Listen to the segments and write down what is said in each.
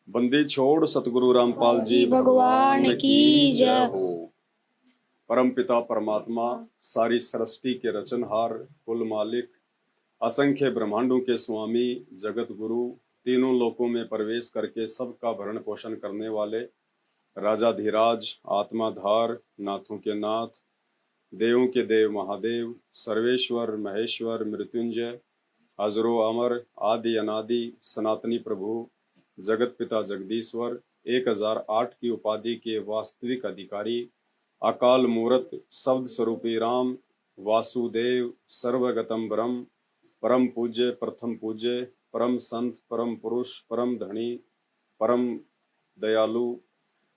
बंदी छोड़ सतगुरु रामपाल जी जी भगवान की जय हो। परम पिता परमात्मा, सारी सृष्टि के रचनहार, कुल मालिक, असंख्य ब्रह्मांडों के स्वामी, जगत गुरु, तीनों लोकों में प्रवेश करके सबका भरण पोषण करने वाले राजाधिराज, आत्माधार, नाथों के नाथ, देवों के देव महादेव, सर्वेश्वर महेश्वर मृत्युंजय, अजरो अमर, आदि अनादि, सनातनी प्रभु, जगत पिता जगदीश्वर, 1008 की उपाधि के वास्तविक अधिकारी, अकाल मूरत, शब्द स्वरूपी राम, वासुदेव, सर्वगतम ब्रह्म, परम पूज्य, प्रथम पूज्य, परम संत, परम पुरुष, परम धनी, परम दयालु,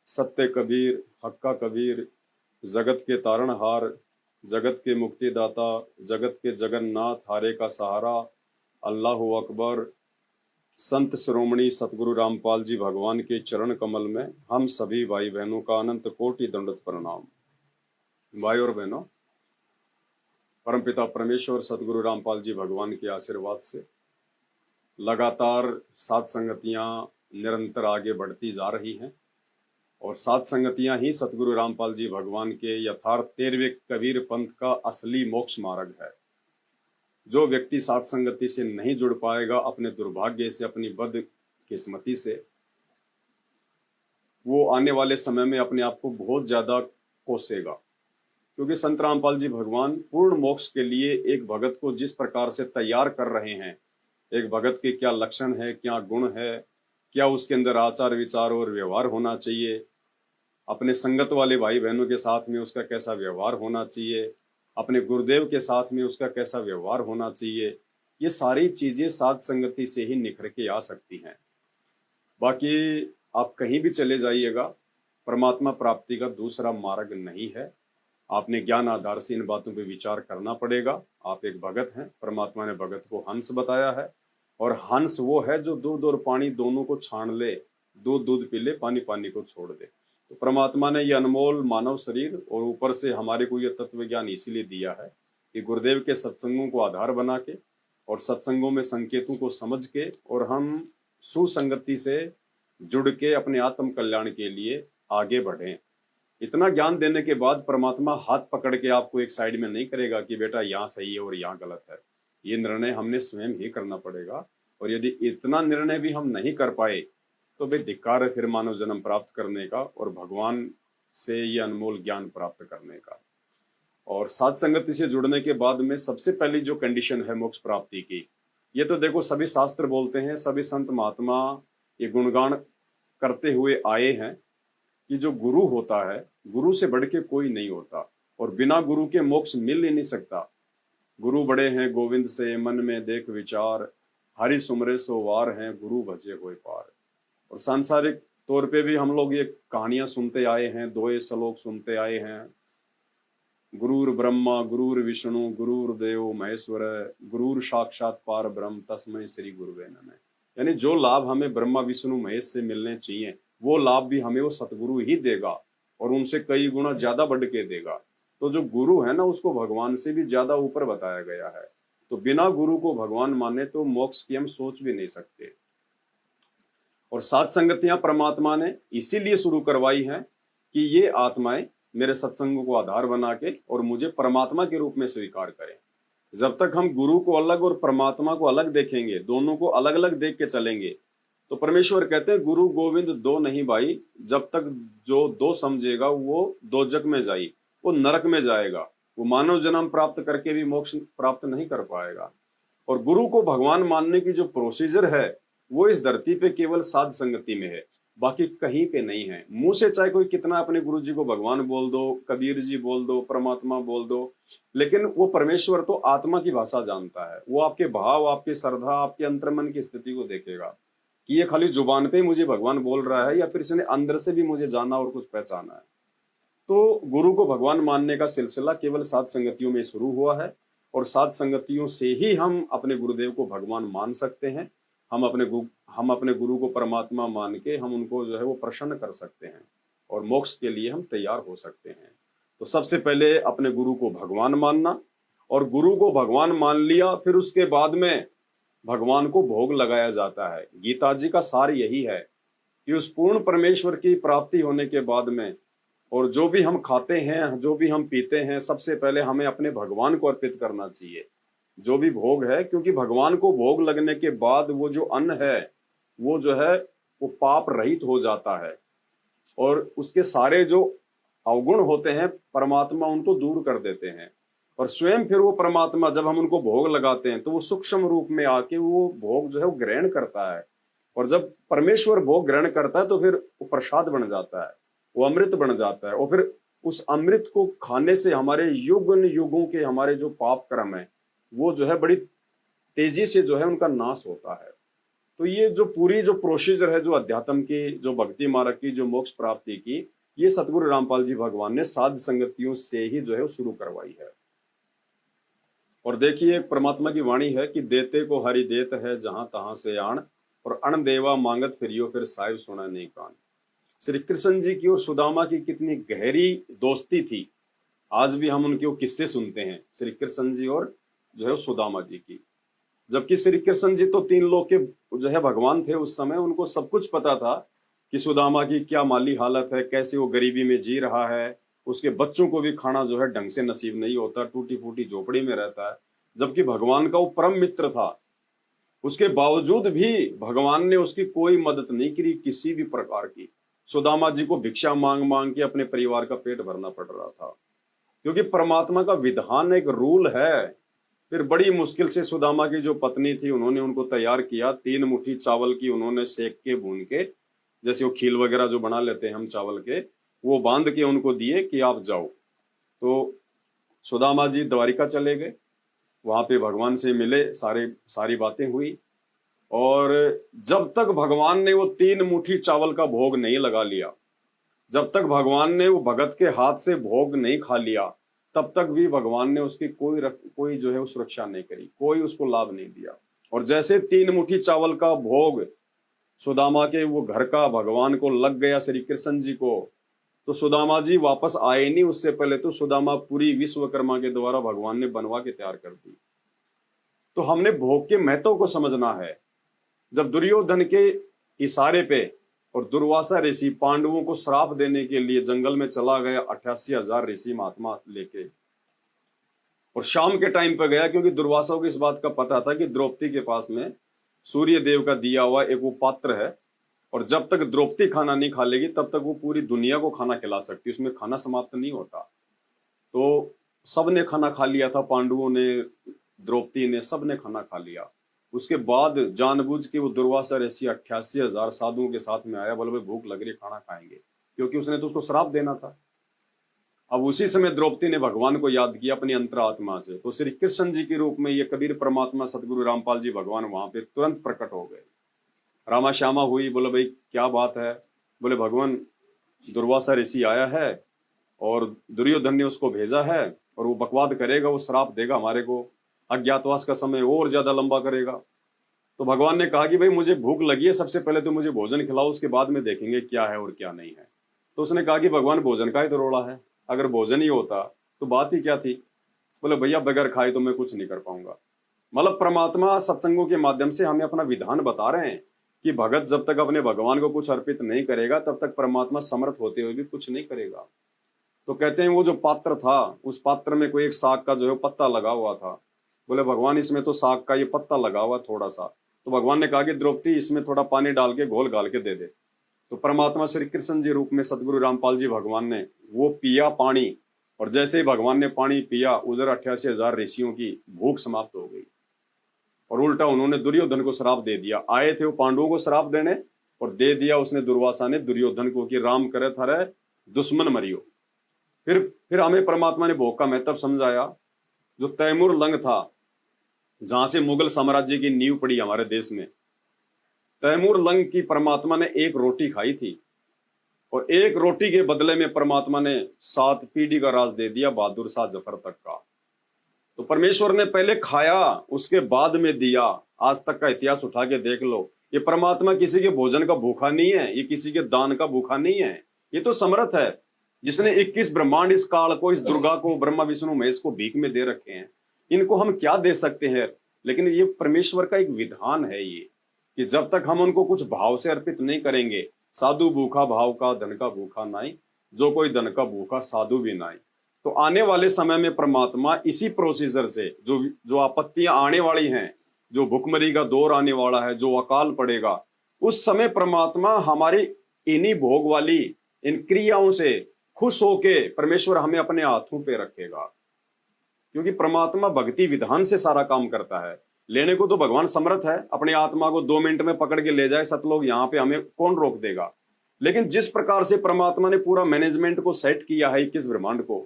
सत्य कबीर, हक्का कबीर, जगत के तारणहार, जगत के मुक्तिदाता, जगत के जगन्नाथ, हारे का सहारा, अल्लाह अकबर, संत शिरोमणि सतगुरु रामपाल जी भगवान के चरण कमल में हम सभी भाई बहनों का अनंत कोटि दंडवत प्रणाम। भाई और बहनों, परमपिता परमेश्वर सतगुरु रामपाल जी भगवान के आशीर्वाद से लगातार सात संगतियां निरंतर आगे बढ़ती जा रही हैं और सात संगतियां ही सतगुरु रामपाल जी भगवान के यथार्थ 13वें कबीर पंथ का असली मोक्ष मार्ग है। जो व्यक्ति सात संगति से नहीं जुड़ पाएगा, अपने दुर्भाग्य से, अपनी बदकिस्मती से, वो आने वाले समय में अपने आप को बहुत ज्यादा कोसेगा। क्योंकि संत रामपाल जी भगवान पूर्ण मोक्ष के लिए एक भगत को जिस प्रकार से तैयार कर रहे हैं, एक भगत के क्या लक्षण है, क्या गुण है, क्या उसके अंदर आचार विचार और व्यवहार होना चाहिए, अपने संगत वाले भाई बहनों के साथ में उसका कैसा व्यवहार होना चाहिए, अपने गुरुदेव के साथ में उसका कैसा व्यवहार होना चाहिए, ये सारी चीजें सात संगति से ही निखर के आ सकती हैं। बाकी आप कहीं भी चले जाइएगा, परमात्मा प्राप्ति का दूसरा मार्ग नहीं है। आपने ज्ञान आधार से इन बातों पे विचार करना पड़ेगा। आप एक भगत हैं, परमात्मा ने भगत को हंस बताया है, और हंस वो है जो दूध और पानी दोनों को छान ले, दूध दूध पी ले, पानी पानी को छोड़ दे। तो परमात्मा ने ये अनमोल मानव शरीर और ऊपर से हमारे को ये तत्व ज्ञान इसीलिए दिया है कि गुरुदेव के सत्संगों को आधार बना के और सत्संगों में संकेतों को समझ के और हम सुसंगति से जुड़ के अपने आत्म कल्याण के लिए आगे बढ़ें। इतना ज्ञान देने के बाद परमात्मा हाथ पकड़ के आपको एक साइड में नहीं करेगा कि बेटा यहाँ सही है और यहाँ गलत है। ये निर्णय हमने स्वयं ही करना पड़ेगा, और यदि इतना निर्णय भी हम नहीं कर पाए तो भाई धिक्कार है फिर मानव जन्म प्राप्त करने का और भगवान से ये अनमोल ज्ञान प्राप्त करने का। और सात संगति से जुड़ने के बाद में सबसे पहली जो कंडीशन है मोक्ष प्राप्ति की, ये तो देखो सभी शास्त्र बोलते हैं, सभी संत महात्मा ये गुणगान करते हुए आए हैं कि जो गुरु होता है, गुरु से बढ़ के कोई नहीं होता, और बिना गुरु के मोक्ष मिल ही नहीं सकता। गुरु बड़े हैं गोविंद से, मन में देख विचार, हरि सुमरे सो वार हैं, गुरु भजे होए पार। और सांसारिक तौर पे भी हम लोग ये कहानियां सुनते आए हैं, दोहे श्लोक सुनते आए हैं, गुरुर ब्रह्मा गुरुर विष्णु गुरुर देव महेश्वर, गुरुर साक्षात पार ब्रह्म तस्मै श्री गुरुवे नमः। यानी जो लाभ हमें ब्रह्मा विष्णु महेश से मिलने चाहिए, वो लाभ भी हमें वो सतगुरु ही देगा और उनसे कई गुना ज्यादा बढ़ के देगा। तो जो गुरु है ना, उसको भगवान से भी ज्यादा ऊपर बताया गया है। तो बिना गुरु को भगवान माने तो मोक्ष की हम सोच भी नहीं सकते। और सात संगतियां परमात्मा ने इसीलिए शुरू करवाई हैं कि ये आत्माएं मेरे सत्संग को आधार बना के और मुझे परमात्मा के रूप में स्वीकार करें। जब तक हम गुरु को अलग और परमात्मा को अलग देखेंगे, दोनों को अलग अलग देख के चलेंगे, तो परमेश्वर कहते हैं गुरु गोविंद दो नहीं भाई, जब तक जो दो समझेगा वो दोजक में जाई, वो नरक में जाएगा, वो मानव जन्म प्राप्त करके भी मोक्ष प्राप्त नहीं कर पाएगा। और गुरु को भगवान मानने की जो प्रोसीजर है वो इस धरती पे केवल साध संगति में है, बाकी कहीं पे नहीं है। मुंह से चाहे कोई कितना अपने गुरु जी को भगवान बोल दो, कबीर जी बोल दो, परमात्मा बोल दो, लेकिन वो परमेश्वर तो आत्मा की भाषा जानता है। वो आपके भाव, आपकी श्रद्धा, आपके अंतर्मन की स्थिति को देखेगा कि ये खाली जुबान पे मुझे भगवान बोल रहा है या फिर इसने अंदर से भी मुझे जाना और कुछ पहचाना है। तो गुरु को भगवान मानने का सिलसिला केवल सात संगतियों में शुरू हुआ है, और सात संगतियों से ही हम अपने गुरुदेव को भगवान मान सकते हैं। हम अपने गुरु को परमात्मा मान के हम उनको जो है वो प्रसन्न कर सकते हैं और मोक्ष के लिए हम तैयार हो सकते हैं। तो सबसे पहले अपने गुरु को भगवान मानना, और गुरु को भगवान मान लिया फिर उसके बाद में भगवान को भोग लगाया जाता है। गीता जी का सार यही है, कि उस पूर्ण परमेश्वर की प्राप्ति होने के बाद में, और जो भी हम खाते हैं, जो भी हम पीते हैं, सबसे पहले हमें अपने भगवान को अर्पित करना चाहिए, जो भी भोग है। क्योंकि भगवान को भोग लगने के बाद वो जो अन्न है वो जो है वो पाप रहित हो जाता है, और उसके सारे जो अवगुण होते हैं परमात्मा उनको दूर कर देते हैं। और स्वयं फिर वो परमात्मा जब हम उनको भोग लगाते हैं तो वो सूक्ष्म रूप में आके वो भोग जो है वो ग्रहण करता है। और जब परमेश्वर भोग ग्रहण करता है तो फिर वो प्रसाद बन जाता है, वो अमृत बन जाता है। और फिर उस अमृत को खाने से हमारे युगन युगों के हमारे जो पाप कर्म है वो जो है बड़ी तेजी से जो है उनका नाश होता है। तो ये जो पूरी जो प्रोसीजर है, जो अध्यात्म की, जो भक्ति मार्ग की, जो मोक्ष प्राप्ति की, ये सतगुरु रामपाल जी भगवान ने साध संगतियों से ही जो है शुरू करवाई है। और देखिए एक परमात्मा की वाणी है कि देते को हरि देत है जहां तहां से आण, और अण देवा मांगत फिरियो फिर साहिब सुना नहीं कान। श्री कृष्ण जी की और सुदामा की कितनी गहरी दोस्ती थी। आज भी हम उनके वो किस्से सुनते हैं, श्री कृष्ण जी और जो है सुदामा जी की। जबकि श्री कृष्ण जी तो तीन लोक के जो है भगवान थे उस समय, उनको सब कुछ पता था कि सुदामा की क्या माली हालत है, कैसे वो गरीबी में जी रहा है, उसके बच्चों को भी खाना जो है ढंग से नसीब नहीं होता, टूटी फूटी झोपड़ी में रहता है। जबकि भगवान का वो परम मित्र था, उसके बावजूद भी भगवान ने उसकी कोई मदद नहीं की किसी भी प्रकार की। सुदामा जी को भिक्षा मांग मांग के अपने परिवार का पेट भरना पड़ रहा था, क्योंकि परमात्मा का विधान एक रूल है। फिर बड़ी मुश्किल से सुदामा की जो पत्नी थी उन्होंने उनको तैयार किया, 3 मुट्ठी चावल की उन्होंने सेक के भून के, जैसे वो खील वगैरह जो बना लेते हैं हम चावल के, वो बांध के उनको दिए कि आप जाओ। तो सुदामा जी द्वारिका चले गए, वहां पे भगवान से मिले, सारी बातें हुई। और जब तक भगवान ने वो 3 मुट्ठी चावल का भोग नहीं लगा लिया, जब तक भगवान ने वो भगत के हाथ से भोग नहीं खा लिया, तब तक भी भगवान ने उसकी कोई जो है वो सुरक्षा नहीं करी, कोई उसको लाभ नहीं दिया। और जैसे 3 मुट्ठी चावल का भोग सुदामा के वो घर का भगवान को लग गया, श्री कृष्ण जी को, तो सुदामा जी वापस आए नहीं। उससे पहले तो सुदामा पूरी विश्वकर्मा के द्वारा भगवान ने बनवा के तैयार कर दी। तो हमने भोग के महत्व को समझना है। जब दुर्योधन के इशारे पे और दुर्वासा ऋषि पांडवों को श्राप देने के लिए जंगल में चला गया, 88,000 ऋषि महात्मा लेके, और शाम के टाइम पे गया, क्योंकि दुर्वासा को इस बात का पता था कि द्रौपदी के पास में सूर्य देव का दिया हुआ एक वो पात्र है, और जब तक द्रौपदी खाना नहीं खा लेगी तब तक वो पूरी दुनिया को खाना खिला सकती, उसमें खाना समाप्त नहीं होता। तो सबने खाना खा लिया था, पांडवों ने, द्रौपदी ने, सबने खाना खा लिया। उसके बाद जानबूझ के वो दुर्वासा ऋषि 88,000 साधुओं के साथ में आया, बोले भाई भूख लग रही, खाना खाएंगे, क्योंकि उसने तो उसको श्राप देना था। अब उसी समय द्रौपदी ने भगवान को याद किया अपनी अंतरात्मा से, तो श्री कृष्ण जी के रूप में ये कबीर परमात्मा सतगुरु रामपाल जी भगवान वहां पे तुरंत प्रकट हो गए। रामा श्यामा हुई, बोले भाई क्या बात है, बोले भगवान दुर्वासा ऋषि आया है और दुर्योधन ने उसको भेजा है, और वो बकवाद करेगा, वो श्राप देगा हमारे को, अज्ञातवास का समय और ज्यादा लंबा करेगा। तो भगवान ने कहा कि भाई मुझे भूख लगी है, सबसे पहले तो मुझे भोजन खिलाओ, उसके बाद में देखेंगे क्या है और क्या नहीं है। तो उसने कहा कि भगवान भोजन का ही तो रोड़ा है, अगर भोजन ही होता तो बात ही क्या थी। बोले भैया बगैर खाए तो मैं कुछ नहीं कर पाऊंगा। मतलब परमात्मा सत्संगों के माध्यम से हमें अपना विधान बता रहे हैं कि भगत जब तक अपने भगवान को कुछ अर्पित नहीं करेगा तब तक परमात्मा समर्थ होते हुए भी कुछ नहीं करेगा। तो कहते हैं वो जो पात्र था, उस पात्र में कोई एक साग का जो है पत्ता लगा हुआ था। बोले भगवान इसमें तो साग का ये पत्ता लगा हुआ थोड़ा सा। तो भगवान ने कहा कि द्रौपदी इसमें थोड़ा पानी डाल के घोल घाल के दे दे। तो परमात्मा श्री कृष्ण जी रूप में सतगुरु रामपाल जी भगवान ने वो पिया पानी, और जैसे ही भगवान ने पानी पिया उधर 88,000 ऋषियों की भूख समाप्त हो गई, और उल्टा उन्होंने दुर्योधन को श्राप दे दिया। आए थे वो पांडवों को श्राप देने, और दे दिया उसने दुर्वासा ने दुर्योधन को कि राम करे थारे दुश्मन मरियो। फिर हमें परमात्मा ने भोग का महत्व समझाया। जो तैमूर लंग था, जहां से मुगल साम्राज्य की नींव पड़ी हमारे देश में, तैमूर लंग की परमात्मा ने एक रोटी खाई थी, और एक रोटी के बदले में परमात्मा ने 7 पीढ़ी का राज दे दिया, बहादुर शाह जफर तक का। तो परमेश्वर ने पहले खाया उसके बाद में दिया। आज तक का इतिहास उठा के देख लो, ये परमात्मा किसी के भोजन का भूखा नहीं है, ये किसी के दान का भूखा नहीं है। ये तो समर्थ है, जिसने 21 ब्रह्मांड, इस काल को, इस दुर्गा को, ब्रह्मा विष्णु महेश को भीख में दे रखे हैं। इनको हम क्या दे सकते हैं? लेकिन ये परमेश्वर का एक विधान है ये, कि जब तक हम उनको कुछ भाव से अर्पित नहीं करेंगे साधु भूखा भाव का धन का भूखा नाई, जो कोई धन का भूखा साधु भी नाई। तो आने वाले समय में परमात्मा इसी प्रोसीजर से जो जो आपत्तियां आने वाली हैं, जो भुखमरी का दौर आने वाला है, जो अकाल पड़ेगा, उस समय परमात्मा हमारी इन्हीं भोग वाली इन क्रियाओं से खुश होके परमेश्वर हमें अपने हाथों पे रखेगा। क्योंकि परमात्मा भक्ति विधान से सारा काम करता है। लेने को तो भगवान समर्थ है, अपनी आत्मा को 2 मिनट में पकड़ के ले जाए सतलोक, यहाँ पे हमें कौन रोक देगा। लेकिन जिस प्रकार से परमात्मा ने पूरा मैनेजमेंट को सेट किया है 21 ब्रह्मांड को,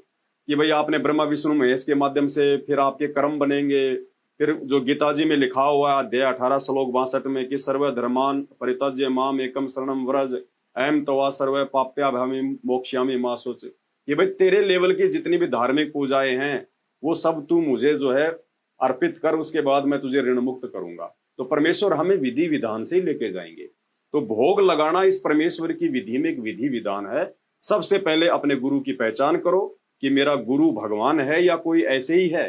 कि भाई आपने ब्रह्मा विष्णु महेश के माध्यम से फिर आपके कर्म बनेंगे। फिर जो गीता जी में लिखा हुआ है अध्याय 18 श्लोक 62 में कि सर्व धर्मान परित्यज्य माम एकम शरणम व्रज अहम तवा सर्व पाप्याभ्यामी मोक्ष्यामि मा सोच, कि भाई तेरे लेवल की जितनी भी धार्मिक पूजाएं हैं वो सब तू मुझे जो है अर्पित कर, उसके बाद मैं तुझे ऋण मुक्त करूंगा। तो परमेश्वर हमें विधि विधान से ही लेके जाएंगे। तो भोग लगाना इस परमेश्वर की विधि में एक विधि विधान है। सबसे पहले अपने गुरु की पहचान करो कि मेरा गुरु भगवान है या कोई ऐसे ही है।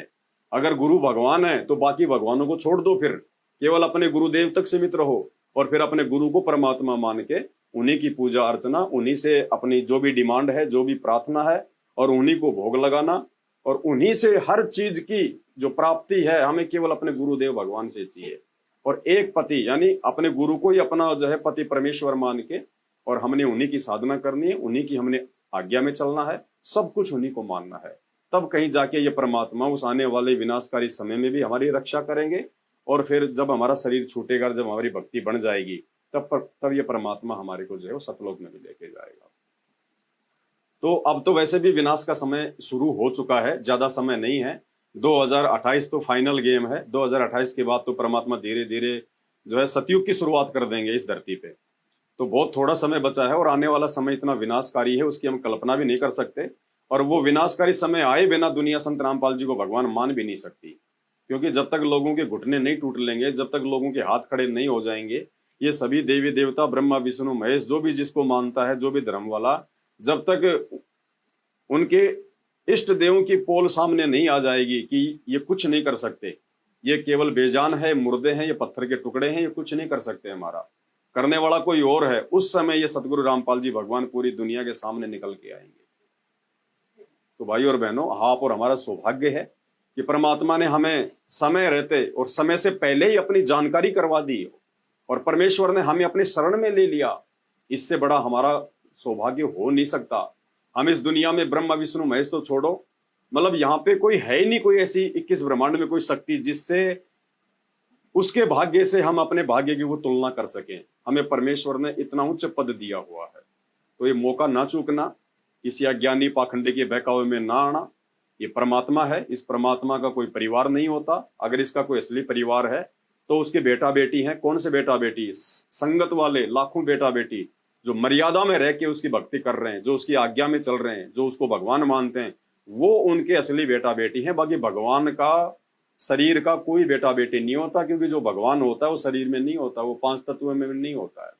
अगर गुरु भगवान है तो बाकी भगवानों को छोड़ दो, फिर केवल अपने गुरुदेव तक सीमित रहो और फिर अपने गुरु को परमात्मा मान के उन्हीं की पूजा अर्चना, उन्हीं से अपनी जो भी डिमांड है, जो भी प्रार्थना है, और उन्हीं को भोग लगाना, और उन्हीं से हर चीज की जो प्राप्ति है हमें केवल अपने गुरुदेव भगवान से चाहिए। और एक पति यानी अपने गुरु को ही अपना जो है पति परमेश्वर मान के, और हमने उन्हीं की साधना करनी है, उन्हीं की हमने आज्ञा में चलना है, सब कुछ उन्हीं को मानना है। तब कहीं जाके ये परमात्मा उस आने वाले विनाशकारी समय में भी हमारी रक्षा करेंगे। और फिर जब हमारा शरीर छूटेगा, जब हमारी भक्ति बन जाएगी, तब ये परमात्मा हमारे को जो है वो सतलोक में भी लेके जाएगा। तो अब तो वैसे भी विनाश का समय शुरू हो चुका है, ज्यादा समय नहीं है। 2028 तो फाइनल गेम है। 2028 के बाद तो परमात्मा धीरे धीरे जो है सतयुग की शुरुआत कर देंगे इस धरती पे। तो बहुत थोड़ा समय बचा है और आने वाला समय इतना विनाशकारी है उसकी हम कल्पना भी नहीं कर सकते। और वो विनाशकारी समय आए बिना दुनिया संत रामपाल जी को भगवान मान भी नहीं सकती, क्योंकि जब तक लोगों के घुटने नहीं टूट लेंगे, जब तक लोगों के हाथ खड़े नहीं हो जाएंगे, ये सभी देवी देवता ब्रह्मा विष्णु महेश जो भी जिसको मानता है, जो भी धर्म वाला, जब तक उनके इष्ट देवों की पोल सामने नहीं आ जाएगी कि ये कुछ नहीं कर सकते, ये केवल बेजान है, मुर्दे हैं, ये पत्थर के टुकड़े हैं, ये कुछ नहीं कर सकते, हमारा करने वाला कोई और है, उस समय ये सतगुरु रामपाल जी भगवान पूरी दुनिया के सामने निकल के आएंगे। तो भाई और बहनों, आप और हमारा सौभाग्य है कि परमात्मा ने हमें समय रहते और समय से पहले ही अपनी जानकारी करवा दी और परमेश्वर ने हमें अपनी शरण में ले लिया। इससे बड़ा हमारा सौभाग्य हो नहीं सकता। हम इस दुनिया में ब्रह्मा विष्णु महेश तो छोड़ो, मतलब यहाँ पे कोई है ही नहीं, कोई ऐसी 21 ब्रह्मांड में कोई शक्ति जिससे उसके भाग्य से हम अपने भाग्य की वो तुलना कर सकें। हमें परमेश्वर ने इतना उच्च पद दिया हुआ है, तो ये मौका ना चूकना, किसी अज्ञानी पाखंडी के बहकावे में ना आना। ये परमात्मा है, इस परमात्मा का कोई परिवार नहीं होता। अगर इसका कोई असली परिवार है तो उसके बेटा बेटी हैं। कौन से बेटा बेटी? संगत वाले लाखों बेटा बेटी जो मर्यादा में रह के उसकी भक्ति कर रहे हैं, जो उसकी आज्ञा में चल रहे हैं, जो उसको भगवान मानते हैं, वो उनके असली बेटा बेटी हैं। बाकी भगवान का शरीर का कोई बेटा बेटी नहीं होता, क्योंकि जो भगवान होता है वो शरीर में नहीं होता, वो 5 तत्व में नहीं होता है,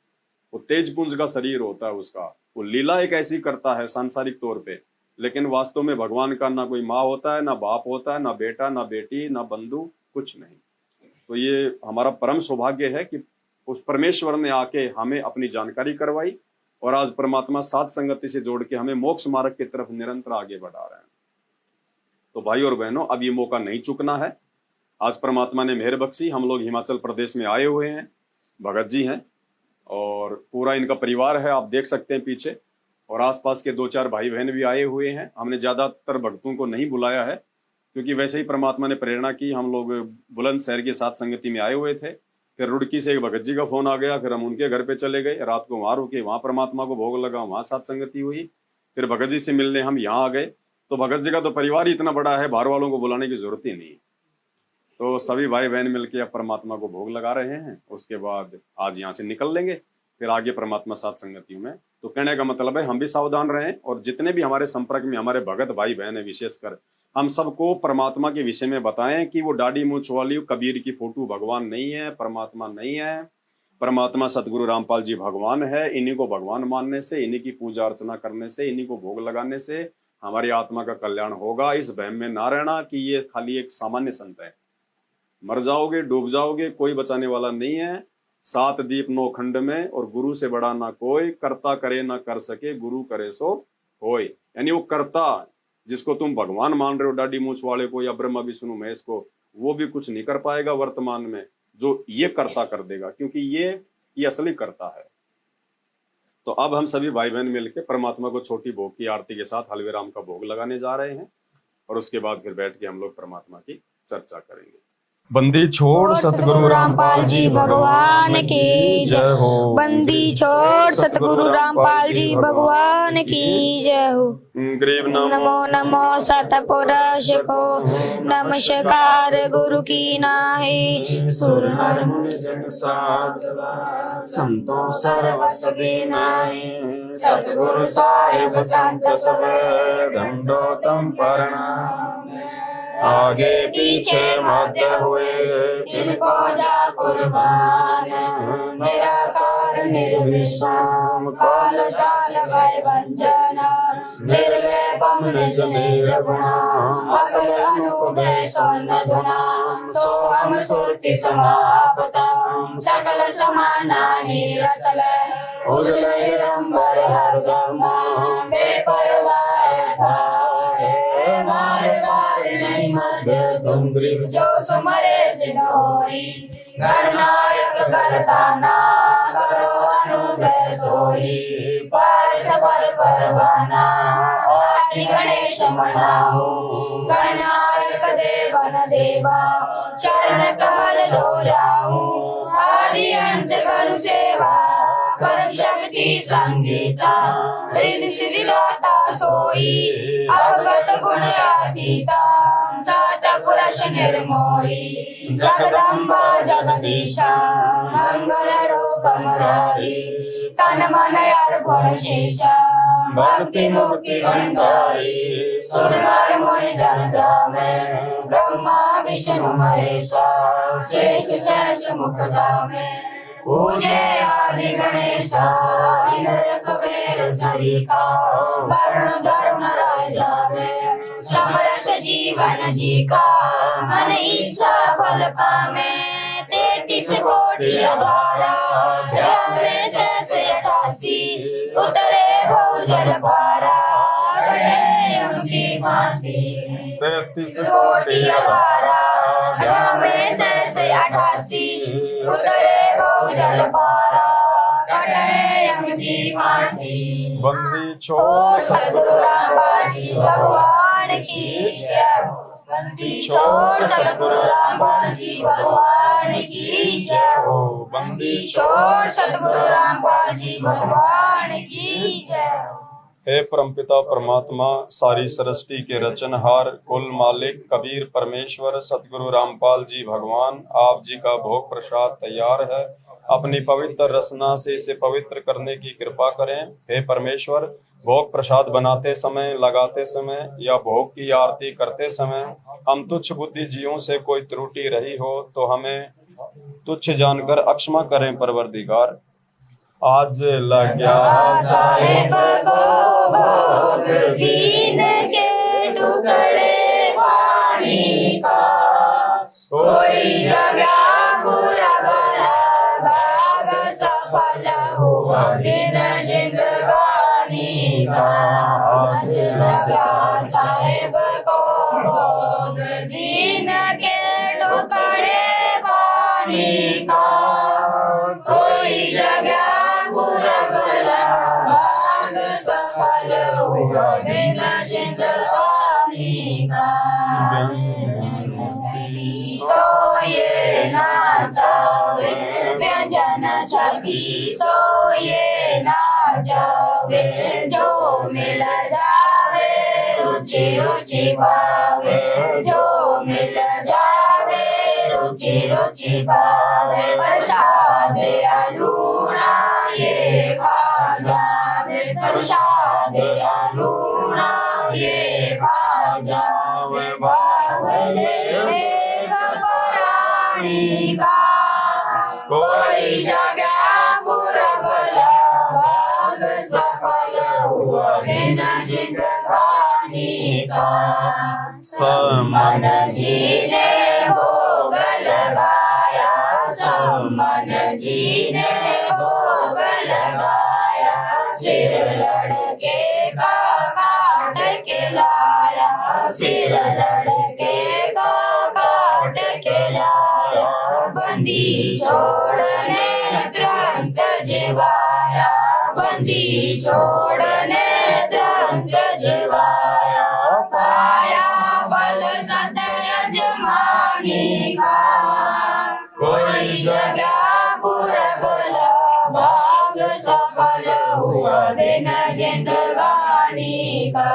वो तेज पुंज का शरीर होता है उसका। वो लीला एक ऐसी करता है सांसारिक तौर पे, लेकिन वास्तव में भगवान का ना कोई माँ होता है, ना बाप होता है, ना बेटा, ना बेटी, ना बंधु, कुछ नहीं। तो ये हमारा परम सौभाग्य है कि उस परमेश्वर ने आके हमें अपनी जानकारी करवाई और आज परमात्मा साथ संगति से जोड़ के हमें मोक्ष मार्ग की तरफ निरंतर आगे बढ़ा रहे हैं। तो भाई और बहनों, अब ये मौका नहीं चूकना है। आज परमात्मा ने मेहर बख्शी, हम लोग हिमाचल प्रदेश में आए हुए हैं। भगत जी हैं और पूरा इनका परिवार है, आप देख सकते हैं पीछे, और आसपास के 2-4 भाई बहन भी आए हुए हैं। हमने ज्यादातर भक्तों को नहीं बुलाया है, क्योंकि वैसे ही परमात्मा ने प्रेरणा की। हम लोग बुलंदशहर की साथ संगति में आए हुए थे, फिर रुड़की से एक भगत जी का फोन आ गया, फिर हम उनके घर पे चले गए, रात को वहां रुके, वहां परमात्मा को भोग लगा, वहां साथ संगति हुई, फिर भगत जी से मिलने हम यहाँ आ गए। तो भगत जी का तो परिवार ही इतना बड़ा है, बाहर वालों को बुलाने की जरूरत ही नहीं। तो सभी भाई बहन मिलके अब परमात्मा को भोग लगा रहे हैं। उसके बाद आज यहाँ से निकल लेंगे, फिर आगे परमात्मा साथ संगति में। तो कहने का मतलब है हम भी सावधान रहें, और जितने भी हमारे संपर्क में हमारे भगत भाई बहन है, विशेषकर हम सबको परमात्मा के विषय में बताएं कि वो दाढ़ी मूंछ वाली कबीर की फोटो भगवान नहीं है, परमात्मा नहीं है। परमात्मा सतगुरु रामपाल जी भगवान है। इन्हीं को भगवान मानने से, इन्हीं की पूजा अर्चना करने से, इन्हीं को भोग लगाने से हमारी आत्मा का कल्याण होगा। इस भ्रम में ना रहना कि ये खाली एक सामान्य संत है। मर जाओगे, डूब जाओगे, कोई बचाने वाला नहीं है। सात दीप नौ खंड में, और गुरु से बड़ा ना कोई, कर्ता करे ना कर सके, गुरु करे सो होय। यानी वो कर्ता जिसको तुम भगवान मान रहे हो, डाडी मूछ वाले को या ब्रह्मा विष्णु महेश को, वो भी कुछ नहीं कर पाएगा वर्तमान में, जो ये कर्ता कर देगा, क्योंकि ये असली कर्ता है। तो अब हम सभी भाई बहन मिलकर परमात्मा को छोटी भोग की आरती के साथ हलवे राम का भोग लगाने जा रहे हैं, और उसके बाद फिर बैठ के हम लोग परमात्मा की चर्चा करेंगे। बंदी छोड़ सतगुरु रामपाल जी भगवान की जय हो। बंदी छोड़ सतगुरु रामपाल जी भगवान की जय हो। ग्रीव नमो नमो सतपुरुष को नमस्कार गुरु की नाहि। सुर नर मुनि जन साधवा संतों सर्वसदे नाहि। सतगुरु साहिब संत सब दंडोतम प्रणाम। आगे पीछे मध्य हुए तिनको जा कुर्बान। निराकार निर्विषम काल जाल भय भंजना। निर्लेपम निज निज गुणा अकल अनुभय सौन गुणा। सोहम सुरति समापता सकल समाना निरतल। उजल हिरंबर हरदम बेपरवाह थारे। बार बार नहीं मध्य तुम ग्रीव जो सुमरे सिद्ध होई। गणनायक करताना करो अनुग्रह सोई। पारस पर परवाना आदि गणेश मनाओ। गणनायक देवन देवा चरण कमल धोलाओ। आदि अंत करू सेवा परम शक्ति संगीता। रिद्धि सिद्धि दाता सोई अवगत गुण अतीता। सात पुरुष निर्मोही जगदम्बा जगदीशा। मंगल रूप मुरारी तन मन अर्पण शेषा। भक्ति मुक्ति भंडारी सुर नर मुनि जन धामे। ब्रह्मा विष्णु महेशा शेष शेष मुख धामे। पूजे आदि गणेशा इंद्र कुबेर सरिका। वरुण धरुण राय धामे समरथ जीवन जी का। मन इच्छा फल पामे 33 कोटि अघारा। रामे शेष 88 उतरे बहुजल पारा। कटे यम की फांसी 33 कोटि अघारा। रामे शेष 88 उतरे बहुजल पारा। कटे यम की फांसी। बंदी छोड़ सतगुरु रामपाल जी भगवान की जय हो। बंदी छोड़ सतगुरु रामपाल जी भगवान की जय हो। बंदी छोड़ सतगुरु रामपाल जी भगवान की जय हो। हे परमपिता परमात्मा, सारी सृष्टि के रचनहार, कुल मालिक, कबीर परमेश्वर सतगुरु रामपाल जी भगवान, आप जी का भोग प्रसाद तैयार है। अपनी पवित्र रसना से इसे पवित्र करने की कृपा करें। हे परमेश्वर, भोग प्रसाद बनाते समय, लगाते समय या भोग की आरती करते समय हम तुच्छ बुद्धि जीवों से कोई त्रुटि रही हो तो हमें तुच्छ जानकर अक्षमा करें परवरदिगार। आज लग्या साहेब को भोग दीन के टुकड़े पानी का। कोई जगह पूरा भला भाग सफल हुआ दिन जिंदगानी का। आज लगा साहेब को भोग दीन के टुकड़े पानी का। कोई जगह पूरा भला भाग सफल हुआ दिन जिंदगानी का। सोए ना जावे व्यंजन छवि सोए ना जावे। जो मिल जावे रुचि रुचि पावे। जो मिल जावे रुचि रुचि पावे। प्रसाद अलूणा ये खा जावे। प्रसाद अलूणा ये खा जावे। बावले प्राणी का। कोई जगह बुरा भला भाग सफल हुआ दिन जिंदगानी का। समन जी ने भोग लगाया। समन जी सिर लड़के का काट के लाया, सिर लड़के का काट के लाया, बंदी छोड़ने ग्रंथ जिवाया, बंदी छोड़ने ग्रंथ जिवाया, पाया बल सत यजमानी का, कोई जगह पूरा बोला भाग सफल हुआ दिन जिंदगानी का।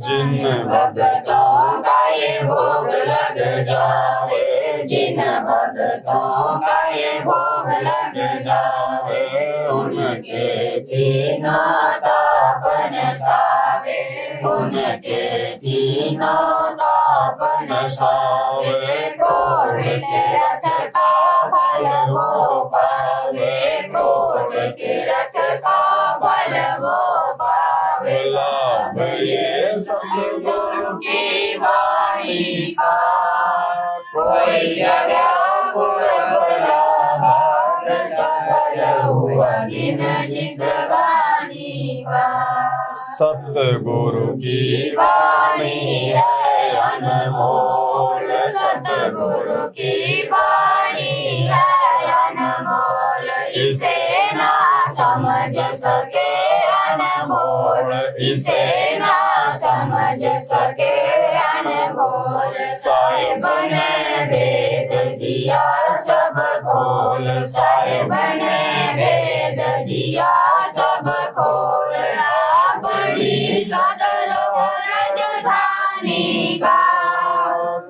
जिन भक्तों का ये भोग लग जावे, जिन भक्तों का ये भोग लग जावे, उनके तीनों तापन सावे, उनके तीनों तापन सावे, कोट के रथ का फल वो पावे, कोट के रथ का फल वो पावे, लाभ ये सतगुरु की वाणी का, कोई जगह बोला भाग सफल हुआ दिन जिंदगानी का। सतगुरु की वाणी है अनमोल, सतगुरु की वाणी है अनमोल, इसे ना समझ सके अनमोल, इसे ना समझ सके अनमोल, साहिब ने वेद दिया सब खोल, साहिब ने वेद दिया सब खोल, बड़ी सदर राजधानी का,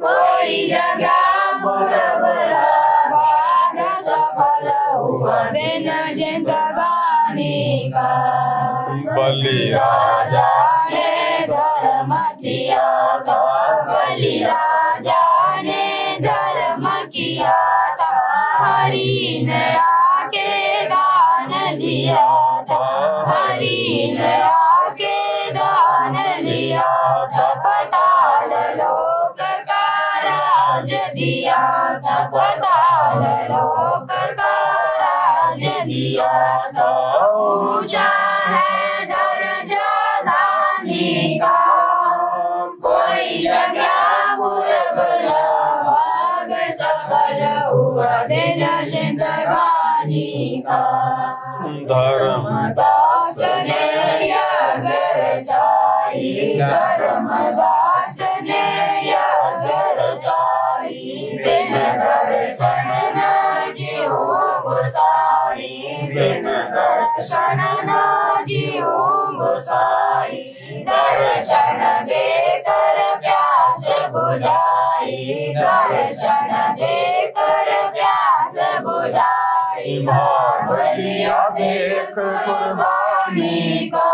कोई जगह बुरा भाग सफल हुआ दिन जिंदगानी का। बलि राजा ने धर्म किया था, बलि राजा ने धर्म किया था, हरि ने आके दान लिया था, हरि ने आके दान लिया था, पाताल लोक का राज दिया था, पाताल लोक का राज दिया था, ऊंचा है दर्जा दानी का, कोई जगह बुरा भाग सफल हुआ दिन जिंदगानी का। धर्मदास ने अगर चाही, धर्मदास ने अगर चाही, बिन दर्शन न जीव गुसाई, बिन दर्शन न जीव गुसाई, दर्शन देकर प्यास बुझाई, दर्शन देकर प्यास बुझाई, भाव लिया देख कुर्बानी का,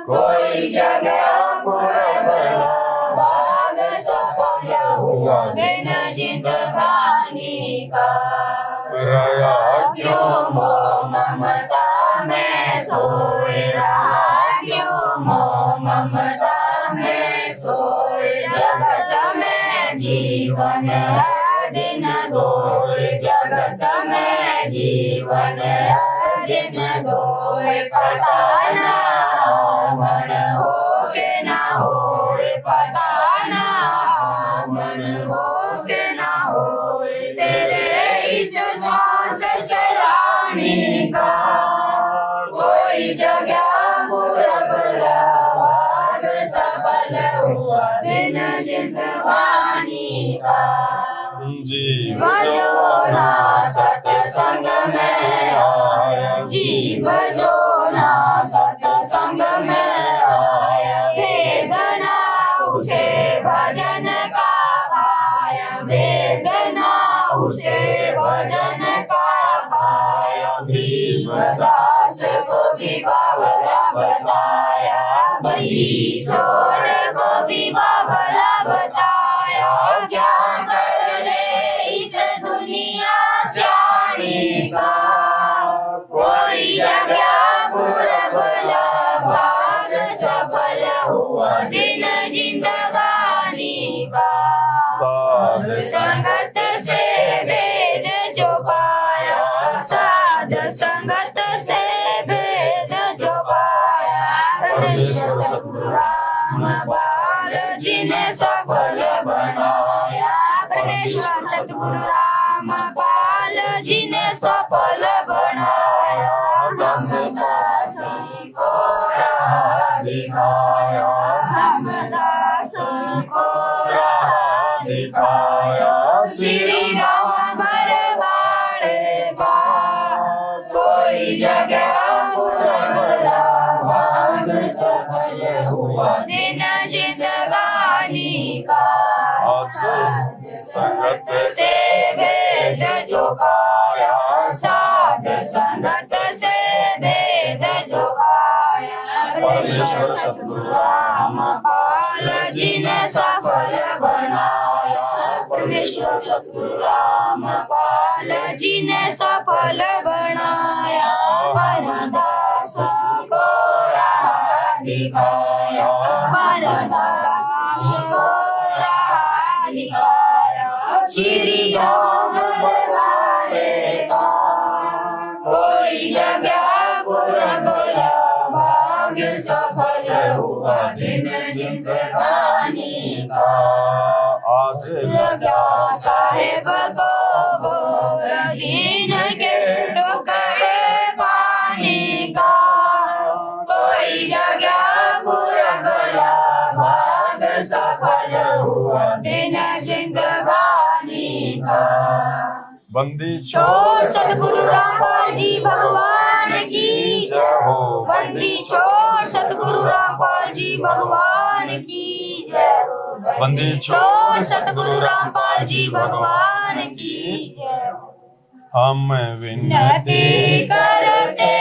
कोई जगह पुरबला भाग सफल हुआ दिन जिंदगानी का। रया क्यों मोह ममता में सोए रहा, क्यों मोह ममता में सोए, जगत में जीवन है दिन गोए, जगत में जीवन है दिन गोए, पता ना मन हो के ना होए, पता ना मन हो के ना होए, तेरे इस श्वास सलानी का, कोई जगह बुरा भाग सफल हुआ दिन जिंदगानी का। जीव जो ना सत्संग में आया, जीव जो ना सत्संग में आया, वेदना उसे भजन का पाया, वेदना उसे भजन का पाया, भीमदास को भी बाबला बताया, बलि छोड़ को भी बाबला बताया, क्या कर ले इस दुनिया श्याणी का, कोई जगह पुरबला भाग सफल हुआ दिन जिंदगानी का। साध संगत से वेद जो पाया, साध संगत से वेद परमेश्वर सतगुरु रामपाल जी ने सफल बनाया। परमेश्वर सतगुरु रामपाल जी ने सफल बनाया। रामदास को राह दिखाया। रामदास को राह दिखाया। श्री राम बरबाड़े का कोई जगह पूरा भाग सफल हुआ। दिन जिंदगानी का संगत से वेद जो पाया। साध संगत से वेद जो पाया। परमेश्वर सतगुरु रामपाल जी ने सफल बनाया। परमेश्वर सतगुरु रामपाल जी ने सफल बनाया। परदास को राह दिखाया। परदास को राह दिखाया। श्री राम वाले का कोई जगह पूरा बोला भाग्य सफल हुआ। दिन जिंदगानी का आज लगा साहेब को भोग। दिन के टुकड़े पानी का कोई जगह पूरा बोला भाग सफल हुआ। दिन जिंदगानी का बंदी छोड़ सतगुरु रामपाल जी भगवान की जय हो। बंदी छोड़ सतगुरु रामपाल जी भगवान की जय हो। बंदी छोड़ सतगुरु रामपाल जी भगवान की जय हो। हम विनती करते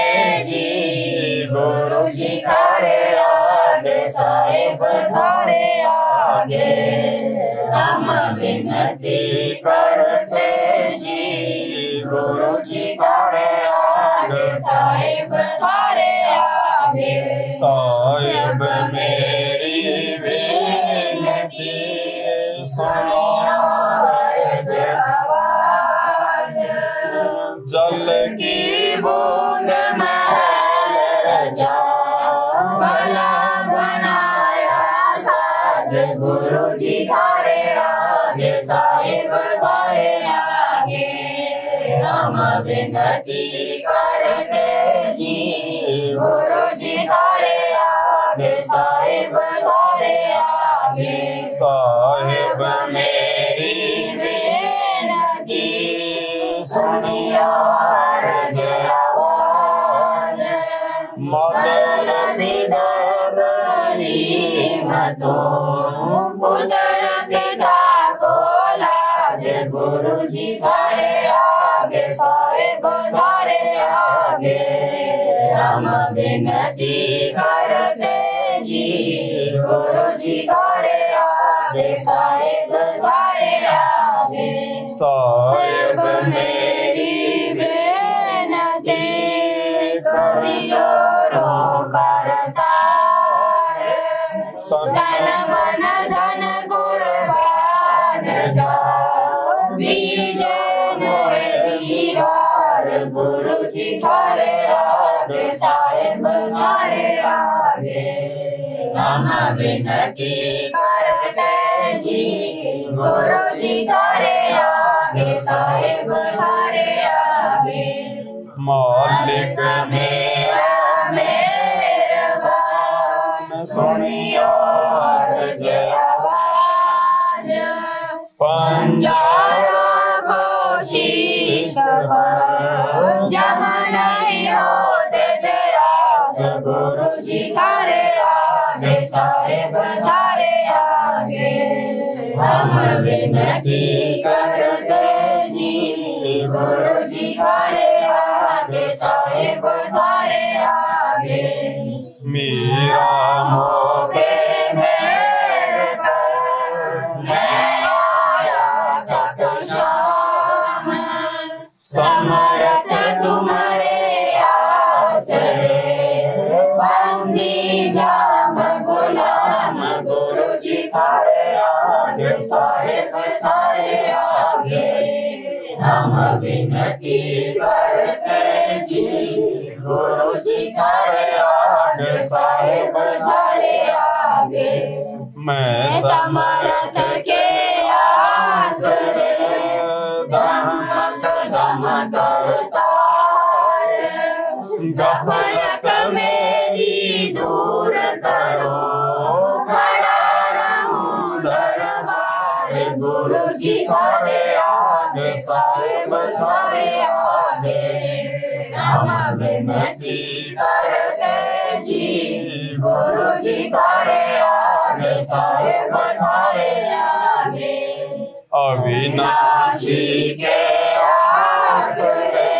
जी गुरु जी थारे आगे। साहेब थारे आगे हम विनती करते जी गुरु जी थारे आगे। साहेब थारे आगे साहिब मेरी विनती सुनिया आवाज। जल की बूंद महल रचा भला बनाया साज। गुरु जी थारे आगे। साहिब थारे आगे हम विनती करते जी गुरु जी थारे आगे। साहिब थारे आगे साहिब मेरी बेनती सुनिया आवाज। मदर पितर गरीब तो पुत्र पिता को लाज। गुरु जी थारे आगे। साहेब थारे आगे हम विनती करते जी गुरु जी थारे आगे। साहेब थारे आगे साहिब मेरी बेनती करियो रो करतार। तन मन धन कुर्बान जा बीजन दीवार। गुरु जी थारे आगे। साहेब थारे आगे हम विनती करते जी गुरु जी थारे आगे। साहेब थारे आगे मालिक मेरा मेहरबान सुनियो अर्ज आवाज। पंजारा को शीश पर जब नहीं होते तेरास। गुरु जी थारे आगे। साहेब थारे आगे हम विनती करते जी गुरु जी थारे आगे। साहेब थारे आगे मेरा मोगे मेरे कर मैं आया तक शाम। समर्थ तुम्हारे आसरे बंदी जाम गुलाम। गुरु जी थारे आगे। साहेब थारे आगे हम विनती करते जी गुरु जी थारे आगे। साहेब थारे आगे मैं समर्थ के आसरे धम कदम करतार गफलत मेरी दूर करो खड़ा रहूं दरबार गुरु जी थारे आगे साहेब थारे आगे हम विनती करते जी गुरु जी थारे आगे साहेब थारे आगे अविनाशी के आसरे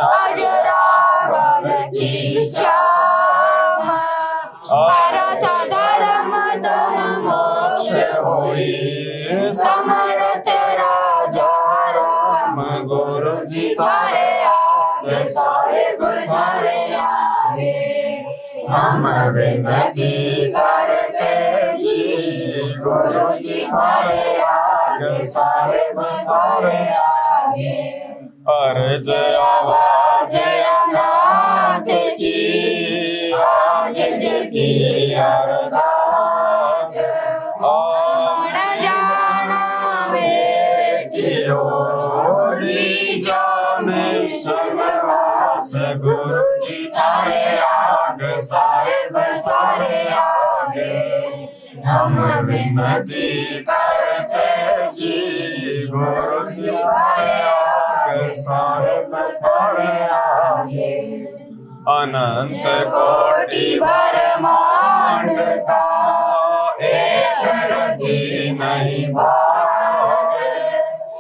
अजरावर की श्याम भरत धर्म तुम मोक्ष होई समर्थ राजा राम गुरु जी थारे आगे साहेब थारे आगे हम विनती करते जी गुरु जी थारे आगे साहेब थारे आगे अर्ज आवाज अनाथ की आज जगी अरदास अमर जाना बेटियो री जाने सर्वास गुरु जी थारे आगे साहेब थारे आगे हम विनती करते जी गुरु जी थारे आगे साहेब थारे आगे अनंत कोटि ब्रह्मांड का एक रति नहीं भावे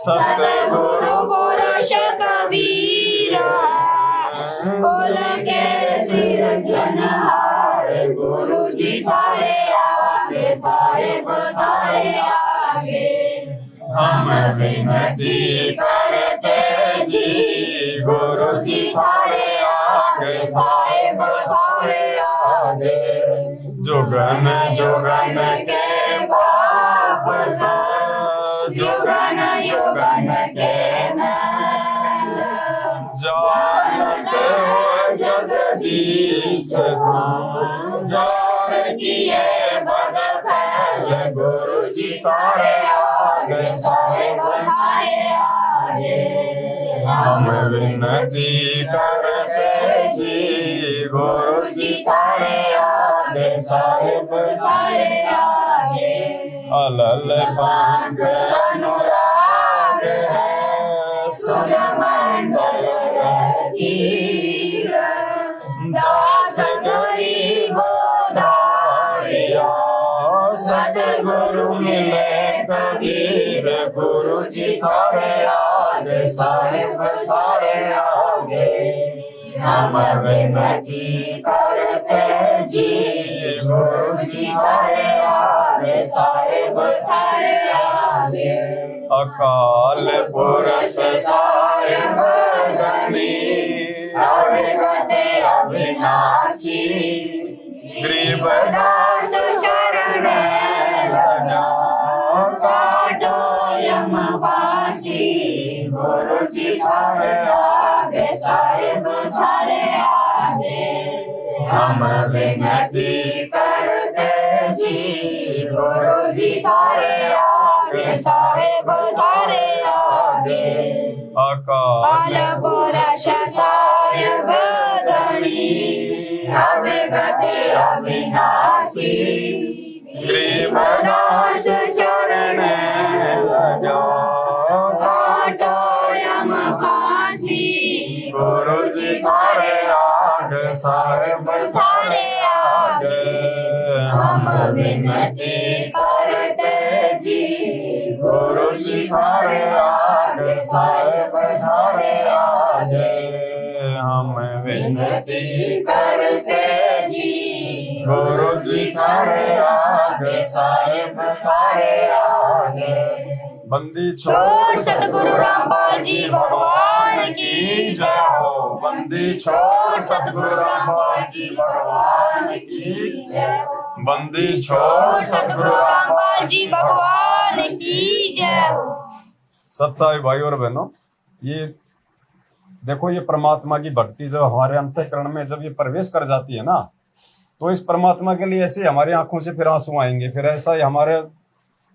सतगुरु पुरुष कबीर बोल के सिर जनहारे गुरु जी थारे आगे साहेब थारे आगे हम विनती करते जी गुरु जी थारे आगे साहेब थारे आगे जुगन जुगन के पाप सा युगन युगन के मैल जानते हो जगदीश जान किए बद फैल गुरु जी थारे आगे साहेब थारे आगे हम विनती करते जी गुरु जी थारे आगे साहेब थारे आगे अलल पांग अनुराग है सुर मंडल रजीर दास गरीब दारिया सतगुरु मिले कबीर गुरु जी थारे आगे साहेब थारे आगे हम विनती करते जी गुरु जी थारे आगे साहेब थारे आगे अकाल पुरष साहेब धनी अविगते अविनाशी गरीबदास शरण लगा काटो यम फांसी गुरु जी थारे आगे साहेब थारे आगे हम विनती करते जी गुरु जी थारे आगे साहेब थारे आगे अकाल पुरुष साहेब धनी अविगते अविनाशी गरीबदास शरण लगा काटो यम फांसी गुरु जी थारे आगे साहेब थारे आगे हम विनती करते जी गुरु जी थारे आगे साहेब थारे आगे हम विनती करते जी गुरु जी थारे आगे साहेब थारे आगे बंदी छोड़ सतगुरु रामपाल जी भगवान की जय हो बंदी छोड़ सतगुरु रामपाल जी भगवान की जय हो बंदी छोड़ सतगुरु रामपाल जी भगवान की जय हो सत्साई भाई और बहनों, ये देखो, ये परमात्मा की भक्ति जब हमारे अंतःकरण में जब ये प्रवेश कर जाती है ना, तो इस परमात्मा के लिए ऐसे हमारी आंखों से फिर आंसू आएंगे, फिर ऐसा ही हमारे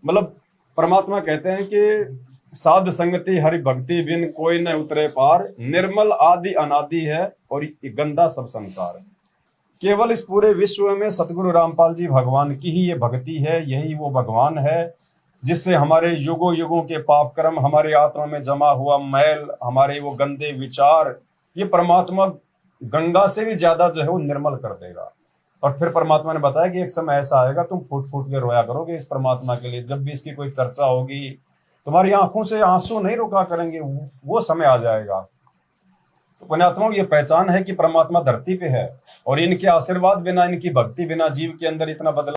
मतलब परमात्मा कहते हैं कि साध संगति हरि भक्ति बिन कोई न उतरे पार, निर्मल आदि अनादि है और ये गंदा सब संसार है। केवल इस पूरे विश्व में सतगुरु रामपाल जी भगवान की ही ये भक्ति है, यही वो भगवान है जिससे हमारे युगों युगों के पाप कर्म, हमारे आत्मा में जमा हुआ मैल, हमारे वो गंदे विचार, ये परमात्मा गंगा से भी ज्यादा जो है वो निर्मल कर देगा। और फिर परमात्मा ने बताया कि एक समय ऐसा आएगा तुम फूट फूट के रोया करोगे इस परमात्मा के लिए, जब भी इसकी कोई चर्चा होगी तुम्हारी आंखों से आंसू नहीं रुका करेंगे, वो समय आ जाएगा। तो पुण्यात्माओं ये पहचान है कि परमात्मा धरती पे है और इनके आशीर्वाद बिना, इनकी भक्ति बिना जीव के अंदर इतना बदलाव